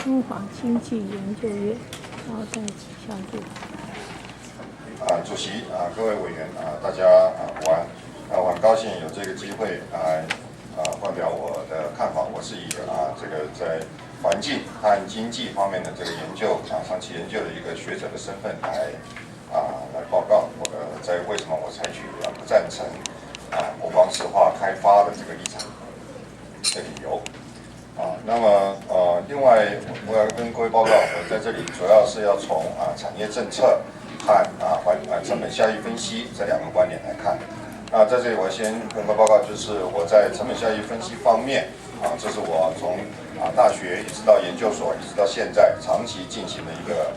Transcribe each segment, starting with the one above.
中华经济研究院招待旗下队。主席各位委员大家午安。我很高兴有这个机会发表我的看法。我是以这个在环境和经济方面的这个研究长期研究的一个学者的身份来报告我在为什么我采取不赞成国光石化开发的这个立场的理由。那么另外我要跟各位报告，我在这里主要是要从产业政策和成本效益分析这两个观点来看。那在这里我先跟各位报告，就是我在成本效益分析方面这是我从大学一直到研究所一直到现在长期进行的一个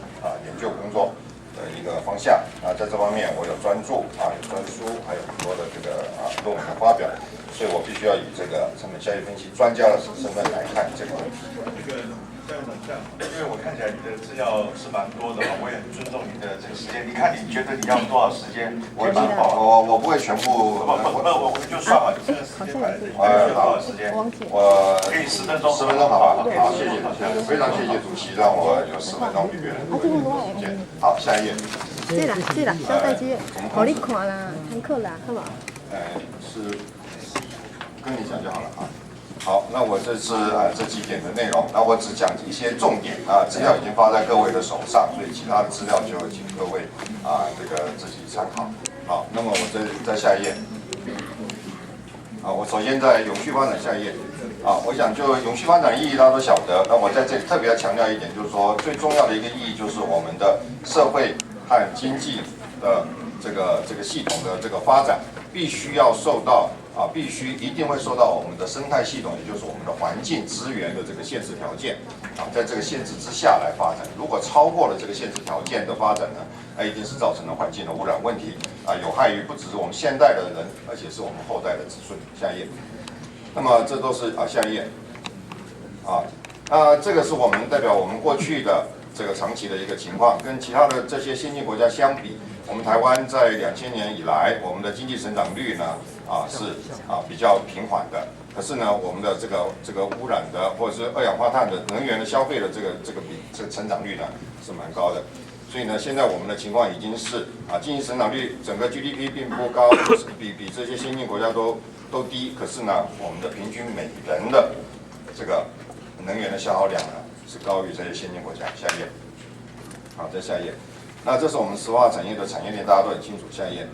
研究工作的一个方向。在这方面我有专著有专书，还有很多的这个论文的发表，所以我必须要以这个成本效益分析专家的身份来看这个问题。因为我看起来你的资料是蛮多的我也很尊重你的这个时间。你看你觉得你要多少时间？我不会全部，我就算了，你这个时间排的，你需要多少时间？我给你10分钟，10分钟好吧？好，谢谢，非常谢谢主席让我有10分钟预约的时间。好，下一页。这啦，招待机，好你看啦，听课啦，好不好？是跟你讲就好了好，那我这是这几点的内容，那我只讲一些重点资料已经发在各位的手上，所以其他的资料就请各位这个自己参考。好，那么我在下一页。我首先在永续发展下一页。我想就永续发展的意义大家都晓得，那我在这里特别要强调一点，就是说最重要的一个意义就是我们的社会和经济的这个系统的这个发展必须要受到一定会受到我们的生态系统，也就是我们的环境资源的这个限制条件在这个限制之下来发展。如果超过了这个限制条件的发展呢，那一定是造成了环境的污染问题有害于不只是我们现代的人，而且是我们后代的子孙。下一页。那么这都是下一页这个是我们代表我们过去的这个长期的一个情况，跟其他的这些先进国家相比，我们台湾在2000年以来，我们的经济成长率呢是比较平缓的。可是呢，我们的这个污染的或者是二氧化碳的能源的消费的这个成长率呢是蛮高的。所以呢，现在我们的情况已经是经济成长率整个 GDP 并不高，比这些先进国家都低。可是呢，我们的平均每人的这个能源的消耗量呢是高于这些先进国家。下一页。好，再下一页。那这是我们石化产业的产业链，大家都很清楚。下一页。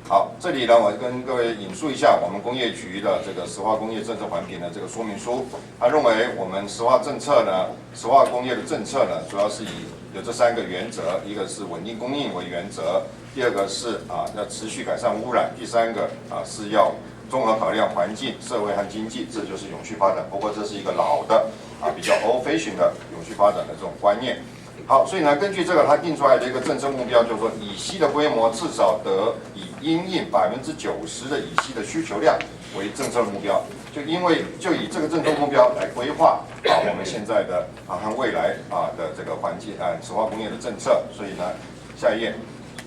好，这里呢，我跟各位引述一下我们工业局的这个石化工业政策环评的这个说明书。他认为我们石化工业的政策呢，主要是有这3个原则，一个是稳定供应为原则，第二个是要持续改善污染，第3个是要综合考量环境、社会和经济，这就是永续发展。不过这是一个老的比较 old fashion 的永续发展的这种观念。好，所以呢，根据这个，它定出来的一个政策目标，就是说，乙烯的规模至少得以因应90%的乙烯的需求量为政策目标。就以这个政策目标来规划我们现在的和未来的这个环境石化工业的政策。所以呢，下一页。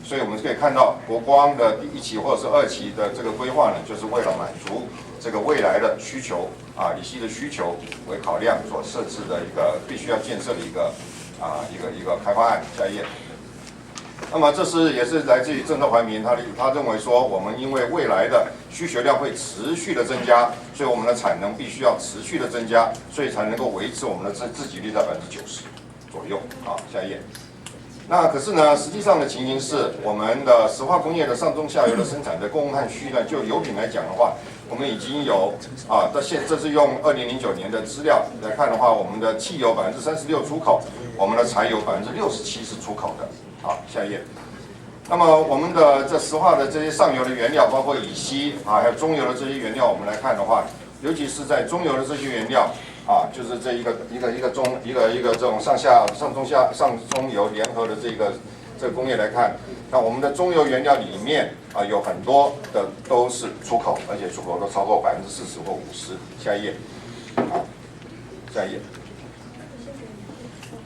所以我们可以看到，国光的第1期或者是2期的这个规划呢，就是为了满足这个未来的需求乙烯的需求为考量所设置的一个必须要建设的一个开发案。下一页。那么这也是来自于政策环评，他认为说，我们因为未来的需求量会持续的增加，所以我们的产能必须要持续的增加，所以才能够维持我们的自给率在90%左右。好，下一页。那可是呢，实际上的情形是，我们的石化工业的上中下游的生产的供和需呢，就油品来讲的话，我们已经有这是用2009年的资料来看的话，我们的汽油36%出口，我们的柴油67%是出口的。好，下一页。那么我们的这石化的这些上游的原料，包括乙烯还有中游的这些原料，我们来看的话，尤其是在中游的这些原料就是这一个这种上中游联合的这个工业来看，那我们的中游原料里面有很多的都是出口，而且出口都超过40%或50%。下一页。好，下一页。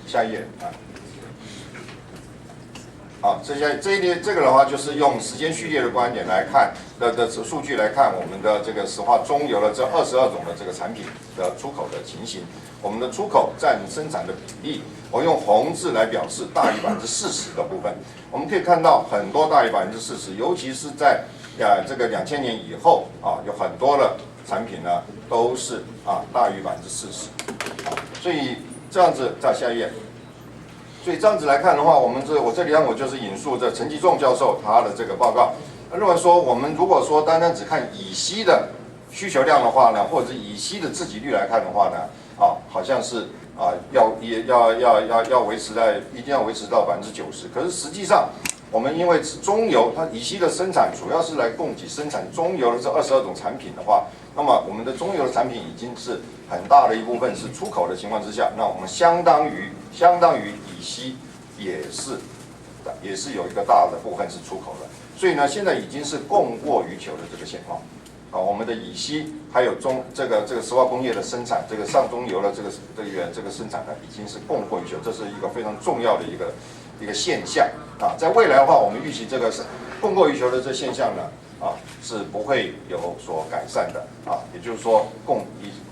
下一页这个的话，就是用时间序列的观点来看的数据来看，我们的这个石化中油的这22种的这个产品的出口的情形，我们的出口占生产的比例，我用红字来表示大于40%的部分。我们可以看到很多大于40%，尤其是在这个2000年以后有很多的产品呢都是大于40%，所以这样子在下一页。所以这样子来看的话，我这里我就是引述这陈吉仲教授他的这个报告，他认为说，我们如果说单单只看乙烯的需求量的话呢，或者是乙烯的自给率来看的话呢，好像是要维持在一定要维持到90%，可是实际上我们因为中油它乙烯的生产主要是来供给生产中油的这22种产品的话，那么我们的中油的产品已经是很大的一部分是出口的情况之下，那我们相当于乙烯也是有一个大的部分是出口的，所以呢，现在已经是供过于求的这个现况。我们的乙烯还有这个石化工业的生产，这个上中游的这个生产呢，已经是供过于求，这是一个非常重要的一个现象在未来的话，我们预期这个是供过于求的这现象呢是不会有所改善的也就是说供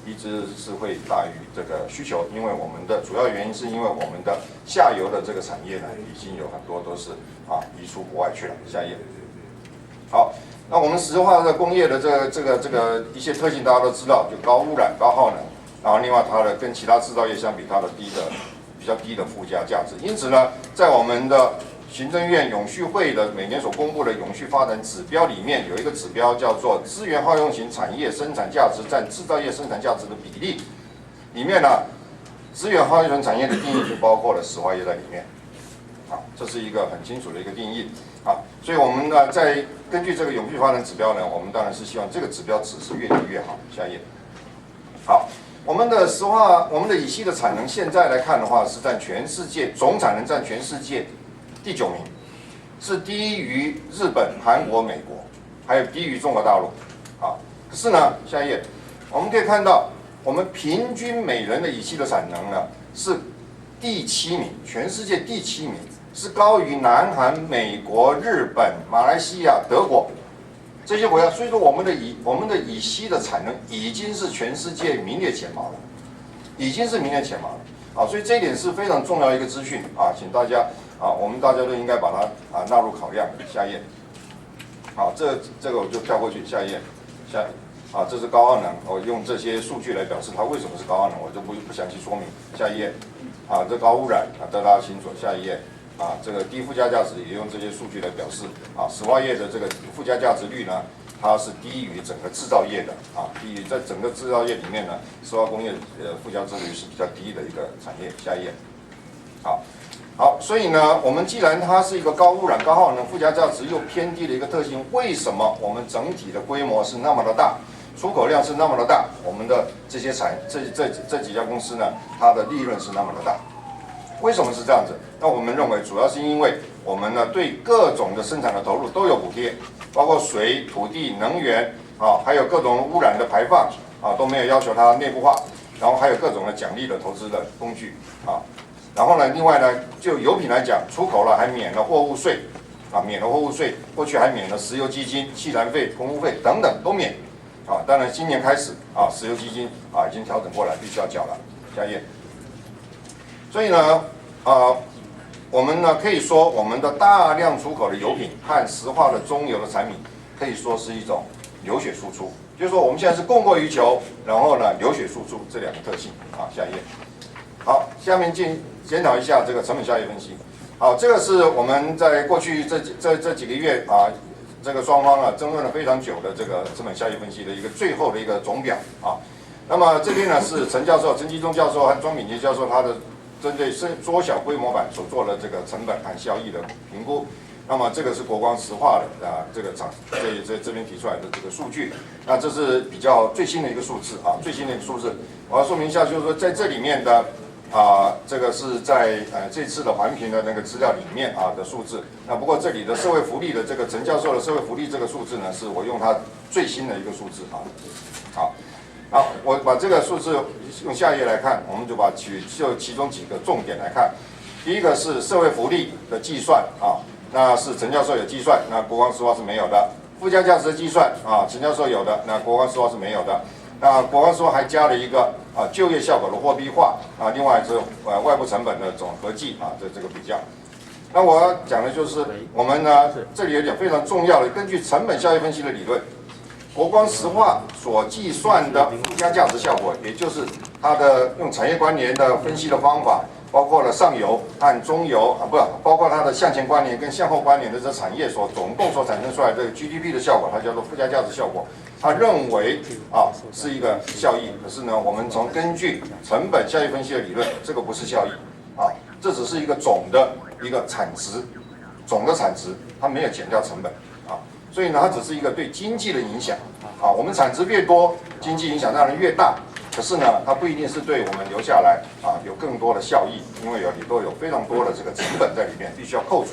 一直是会大于这个需求，因为我们的主要原因是因为我们的下游的这个产业呢，已经有很多都是移出国外去了。下一页。好，那我们石化的工业的这个一些特性大家都知道，就高污染、高耗能，然后另外它的跟其他制造业相比，它的比较低的附加价值。因此呢，在我们的行政院永续会的每年所公布的永续发展指标里面，有一个指标叫做资源耗用型产业生产价值占制造业生产价值的比例。里面呢，资源耗用型产业的定义就包括了石化业在里面。这是一个很清楚的一个定义所以我们呢，在根据这个永续发展指标呢，我们当然是希望这个指标值是越低越好。下一页。好，我们的乙烯的产能现在来看的话，是占全世界总产能占全世界第9名，是低于日本、韩国、美国，还有低于中国大陆。可是呢，下一页我们可以看到，我们平均每人的乙烯的产能呢是第7名，全世界第7名，是高于南韩、美国、日本、马来西亚、德国这些国家。所以说，我们的乙烯的产能已经是全世界名列前茅了，已经是名列前茅了所以这一点是非常重要的一个资讯请大家我们大家都应该把它纳入考量。下一页。好，这个我就跳过去，下一页。这是高耗能，我用这些数据来表示它为什么是高耗能，我就不详细说明。下一页。这高污染这大家清楚。下一页。这个低附加价值也用这些数据来表示石化业的这个附加价值率呢，它是低于整个制造业的低于在整个制造业里面呢，石化工业附加值率是比较低的一个产业。下一页。好，所以呢，我们既然它是一个高污染、高耗能、附加价值又偏低的一个特性，为什么我们整体的规模是那么的大，出口量是那么的大，我们的这些这几家公司呢，它的利润是那么的大？为什么是这样子？那我们认为主要是因为我们呢对各种的生产的投入都有补贴，包括水、土地、能源还有各种污染的排放都没有要求它内部化，然后还有各种的奖励的投资的工具然后呢，另外呢，就油品来讲，出口了还免了货物税免了货物税，过去还免了石油基金、气燃费、空污费等等都免当然今年开始石油基金已经调整过来，必须要缴了。下一页。所以呢，我们呢可以说，我们的大量出口的油品和石化的中油的产品，可以说是一种流血输出，就是说我们现在是供过于求，然后呢流血输出这两个特性下一页。好，下面检讨一下这个成本效益分析。好，这个是我们在过去这几个月这个双方争论了非常久的这个成本效益分析的一个最后的一个总表那么这边呢是陈吉仲教授和庄秉杰教授他的针对缩小规模版所做的这个成本和效益的评估。那么这个是国光石化的这边提出来的这个数据。那这是比较最新的一个数字最新的一个数字。我要说明一下，就是说在这里面的这个是在这次的环评的那个资料里面的数字。那不过这里的社会福利的这个陈教授的社会福利这个数字呢，是我用他最新的一个数字好，我把这个数字用下一页来看，我们就其中几个重点来看。第一个是社会福利的计算那是陈教授有计算，那国光石化是没有的。附加价值的计算啊，陈教授有的，那国光石化是没有的。那国光石化还加了一个就业效果的货币化啊，另外是外部成本的总合计啊，这个比较。那我要讲的就是我们呢这里有点非常重要的，根据成本效益分析的理论，国光石化所计算的附加价值效果，也就是它的用产业关联的分析的方法，包括了上游和中游包括它的向前关联跟向后关联的这产业总共所产生出来的 GDP 的效果，它叫做附加价值效果。他认为是一个效益，可是呢，我们根据成本效益分析的理论，这个不是效益这只是一个总的一个产值，总的产值，它没有减掉成本所以呢，它只是一个对经济的影响我们产值越多，经济影响当然越大。可是呢，它不一定是对我们留下来有更多的效益，因为里头有非常多的这个成本在里面，必须要扣除。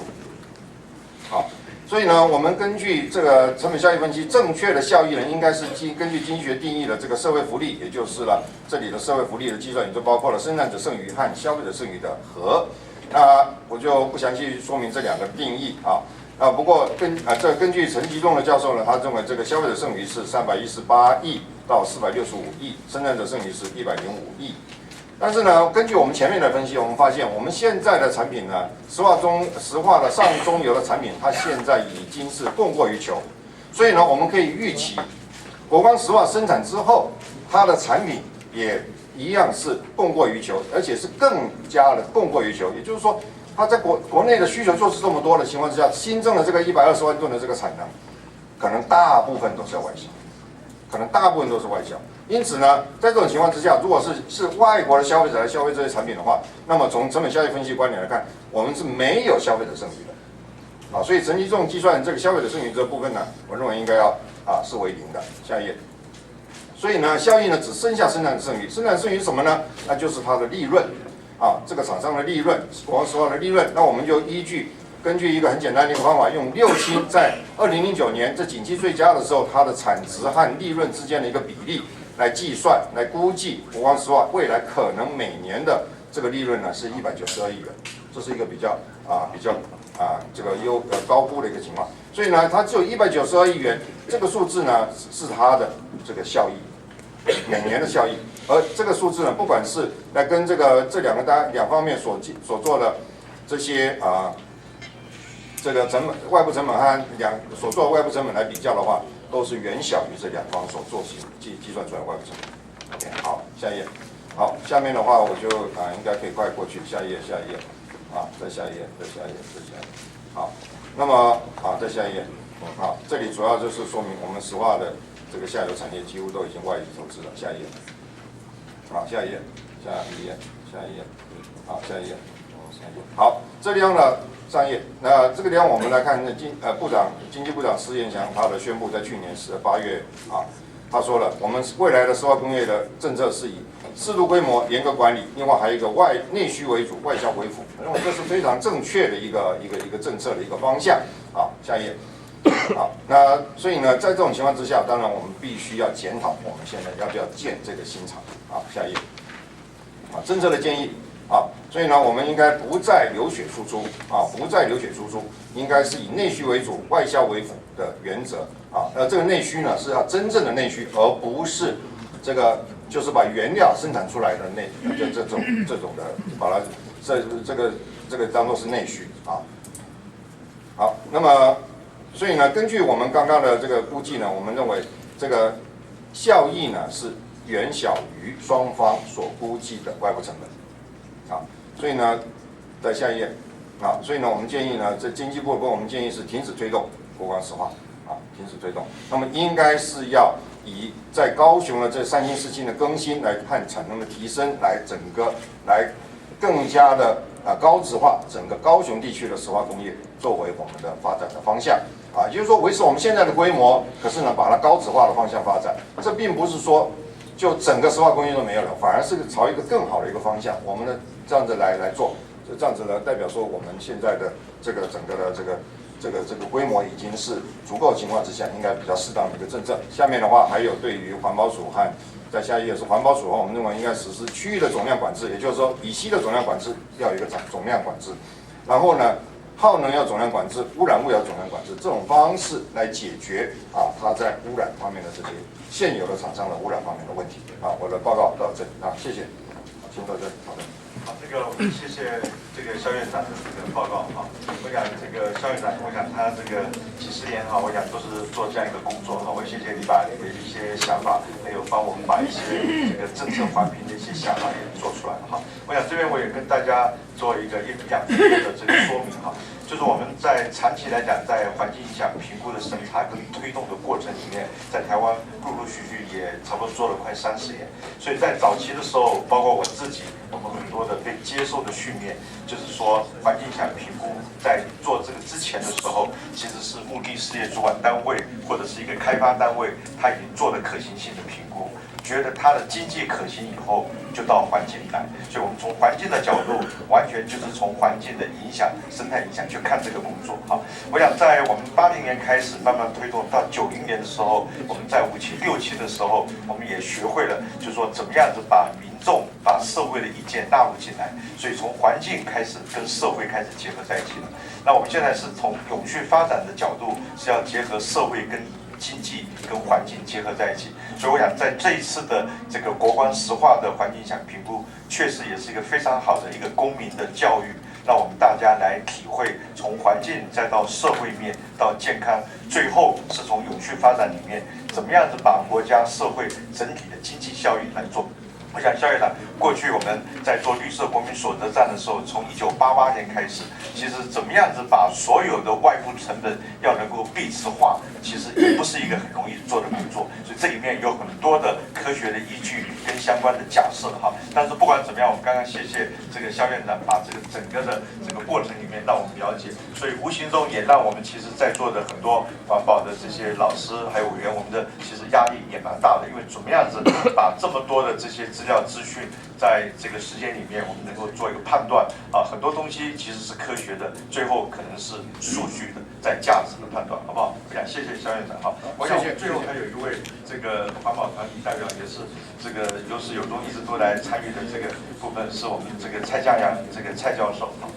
所以呢，我们根据这个成本效益分析，正确的效益呢，应该是根据经济学定义的这个社会福利，也就是这里的社会福利的计算，也就包括了生产者剩余和消费者剩余的和。那我就不详细说明这两个定义不过根据陈吉仲的教授呢，他认为这个消费者剩余是318亿到465亿，生产者剩余是105亿。但是呢，根据我们前面的分析，我们发现我们现在的产品呢，石化的上中游的产品，它现在已经是供过于求，所以呢，我们可以预期，国光石化生产之后，它的产品也一样是供过于求，而且是更加的供过于求。也就是说，它在国内的需求就是这么多的情况之下，新增的这个120万吨的这个产能，可能大部分都是要外销，因此呢，在这种情况之下，如果是外国的消费者来消费这些产品的话，那么从成本效益分析观点来看，我们是没有消费者剩余的所以陈吉仲计算这个消费者剩余这部分呢，我认为应该要是为零的。下一页。所以呢，效益呢只剩下生产剩余，生产剩余是什么呢？那就是它的利润这个厂商的利润，国光石化的利润。那我们就根据一个很简单的一个方法，用67在2009年这景气最佳的时候，它的产值和利润之间的一个比例来计算，来估计国光石化未来可能每年的这个利润呢是192亿元，这是一个比较这个高估的一个情况。所以呢，它只有192亿元，这个数字呢是它的这个效益，每年的效益。而这个数字呢，不管是来跟这两方面所做的这些这个外部成本和所做的外部成本来比较的话，都是远小于这两方所做计算出来的外部成本。OK， 好，下一页。好，下面的话我就应该可以快过去，下一页，再下一页。好，那么再下一页。好，这里主要就是说明我们石化的这个下游产业几乎都已经外移投资了。下一页。好，下一页。好，下一页。好，这地方呢，上页。那这个地方我们来看，经济部长施彦祥他的宣布，在去年8月他说了，我们未来的石化工业的政策是以适度规模、严格管理，另外还有一个内需为主、外销为辅。我认为这是非常正确的一个政策的一个方向。好，下一页。好，那所以呢，在这种情况之下，当然我们必须要检讨我们现在要不要建这个新厂。好，下一页。政策的建议。所以呢，我们应该不再流血输出应该是以内需为主、外销为辅的原则这个内需呢是要真正的内需，而不是这个就是把原料生产出来的这种的，把它这个当作是内需好，那么所以呢，根据我们刚刚的这个估计呢，我们认为这个效益呢是远小于双方所估计的外部成本。所以呢，在下一页，所以呢，我们建议呢，这经济部跟我们建议是停止推动国光石化，停止推动。那么应该是要以在高雄的这3新4轻的更新来和产能的提升，来更加的高质化整个高雄地区的石化工业作为我们的发展的方向也就是说维持我们现在的规模，可是呢，把它高质化的方向发展。这并不是说就整个石化工业都没有了，反而是朝一个更好的一个方向。我们呢这样子来做，就这样子呢代表说我们现在的这个整个的这个规模已经是足够的情况之下，应该比较适当的一个政策。下面的话还有对于环保署和在下一页是环保署的话，我们认为应该实施区域的总量管制，也就是说乙烯的总量管制要有一个总量管制。然后呢，耗能要总量管制，污染物要总量管制，这种方式来解决它在污染方面的这些现有的厂商的污染方面的问题。我的报告到这里谢谢，先到这里，好的。好，这个谢谢这个肖院长的这个报告哈。我想这个肖院长，我想他这个几十年哈，我想都是做这样一个工作哈。我谢谢你把你的一些想法，还有帮我们把一些这个政策环评的一些想法也做出来了哈。我想这边我也跟大家做一个2分的这个说明哈。就是我们在长期来讲，在环境影响评估的审查跟推动的过程里面，在台湾陆陆续续也差不多做了快30年。所以在早期的时候，包括我自己，我们很多的被接受的训练，就是说环境影响评估在做这个之前的时候，其实是目的事业主管单位或者是一个开发单位，他已经做了可行性的评估。觉得它的经济可行以后，就到环境来，所以我们从环境的角度，完全就是从环境的影响、生态影响去看这个工作。好，我想在我们80年开始慢慢推动到90年的时候，我们在5期、6期的时候，我们也学会了，就是说怎么样子把民众、把社会的意见纳入进来，所以从环境开始跟社会开始结合在一起了。那我们现在是从永续发展的角度，是要结合社会跟经济跟环境结合在一起，所以我想在这一次的这个国光石化的环境影响评估，确实也是一个非常好的一个公民的教育，让我们大家来体会从环境再到社会面到健康，最后是从永续发展里面怎么样子把国家社会整体的经济效益来做。我想肖院长，过去我们在做绿色国民所得账的时候，从1988年开始，其实怎么样子把所有的外部成本要能够币值化，其实也不是一个很容易做的工作，所以这里面有很多的科学的依据跟相关的假设哈。但是不管怎么样，我们刚刚谢谢这个肖院长把这个整个的整个过程里面让我们了解，所以无形中也让我们其实在座的很多环保的这些老师还有委员，我们的其实压力也蛮大的，因为怎么样子把这么多的这些资料资讯，在这个时间里面，我们能够做一个判断很多东西其实是科学的，最后可能是数据的，在价值的判断，好不好？我想谢谢肖院长。好，我想最后还有一位这个环保团体代表，也是这个有始有终，一直都来参与的这个部分，是我们这个蔡江阳这个蔡教授。好。